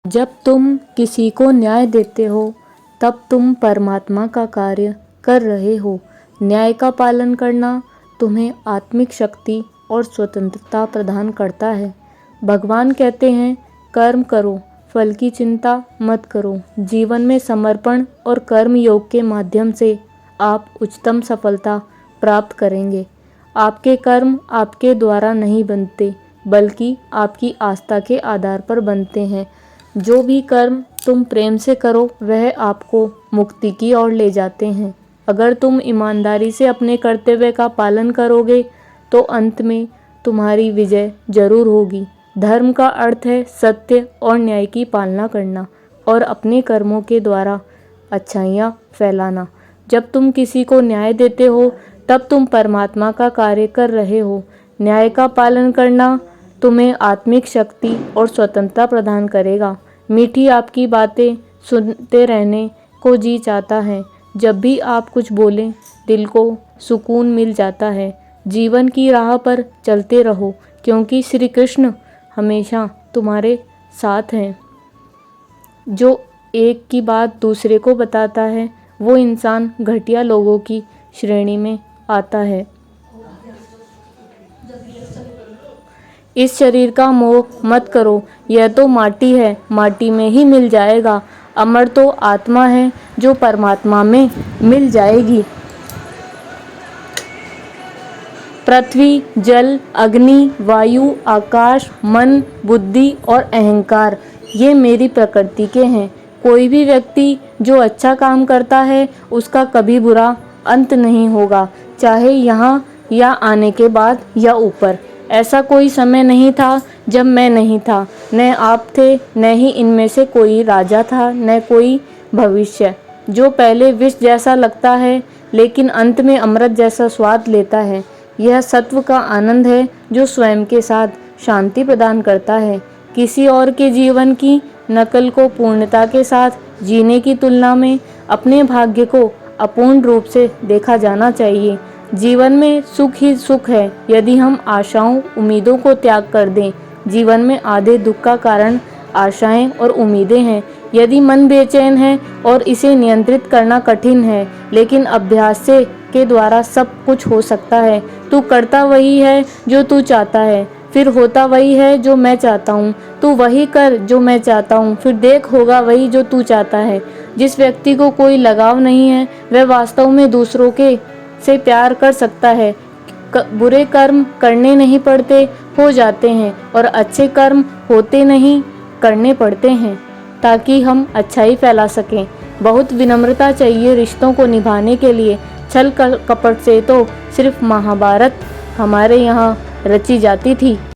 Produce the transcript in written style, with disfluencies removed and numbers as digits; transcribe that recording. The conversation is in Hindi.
जब तुम किसी को न्याय देते हो तब तुम परमात्मा का कार्य कर रहे हो। न्याय का पालन करना तुम्हें आत्मिक शक्ति और स्वतंत्रता प्रदान करता है। भगवान कहते हैं, कर्म करो, फल की चिंता मत करो। जीवन में समर्पण और कर्म योग के माध्यम से आप उच्चतम सफलता प्राप्त करेंगे। आपके कर्म आपके द्वारा नहीं बनते, बल्कि आपकी आस्था के आधार पर बनते हैं। जो भी कर्म तुम प्रेम से करो वह आपको मुक्ति की ओर ले जाते हैं। अगर तुम ईमानदारी से अपने कर्तव्य का पालन करोगे तो अंत में तुम्हारी विजय जरूर होगी। धर्म का अर्थ है सत्य और न्याय की पालना करना और अपने कर्मों के द्वारा अच्छाइयाँ फैलाना। जब तुम किसी को न्याय देते हो तब तुम परमात्मा का कार्य कर रहे हो। न्याय का पालन करना तुम्हें आत्मिक शक्ति और स्वतंत्रता प्रदान करेगा। मीठी आपकी बातें सुनते रहने को जी चाहता है। जब भी आप कुछ बोलें दिल को सुकून मिल जाता है। जीवन की राह पर चलते रहो, क्योंकि श्री कृष्ण हमेशा तुम्हारे साथ हैं। जो एक की बात दूसरे को बताता है वो इंसान घटिया लोगों की श्रेणी में आता है। इस शरीर का मोह मत करो, यह तो माटी है, माटी में ही मिल जाएगा। अमर तो आत्मा है जो परमात्मा में मिल जाएगी। पृथ्वी, जल, अग्नि, वायु, आकाश, मन, बुद्धि और अहंकार ये मेरी प्रकृति के हैं। कोई भी व्यक्ति जो अच्छा काम करता है उसका कभी बुरा अंत नहीं होगा, चाहे यहाँ या आने के बाद या ऊपर। ऐसा कोई समय नहीं था जब मैं नहीं था, न आप थे, न ही इनमें से कोई राजा था, न कोई भविष्य। जो पहले विष जैसा लगता है लेकिन अंत में अमृत जैसा स्वाद लेता है, यह सत्व का आनंद है जो स्वयं के साथ शांति प्रदान करता है। किसी और के जीवन की नकल को पूर्णता के साथ जीने की तुलना में अपने भाग्य को अपूर्ण रूप से देखा जाना चाहिए। जीवन में सुख ही सुख है यदि हम आशाओं उम्मीदों को त्याग कर दें। जीवन में आधे दुख का कारण आशाएं और उम्मीदें हैं। यदि मन बेचैन है और इसे नियंत्रित करना कठिन है, लेकिन अभ्यास से के द्वारा सब कुछ हो सकता है। तू करता वही है जो तू चाहता है, फिर होता वही है जो मैं चाहता हूँ। तू वही कर जो मैं चाहता हूँ, फिर देख होगा वही जो तू चाहता है। जिस व्यक्ति को कोई लगाव नहीं है वह वास्तव में दूसरों के से प्यार कर सकता है। बुरे कर्म करने नहीं पड़ते, हो जाते हैं, और अच्छे कर्म होते नहीं, करने पड़ते हैं, ताकि हम अच्छाई फैला सकें। बहुत विनम्रता चाहिए रिश्तों को निभाने के लिए। छल कपट से तो सिर्फ महाभारत हमारे यहाँ रची जाती थी।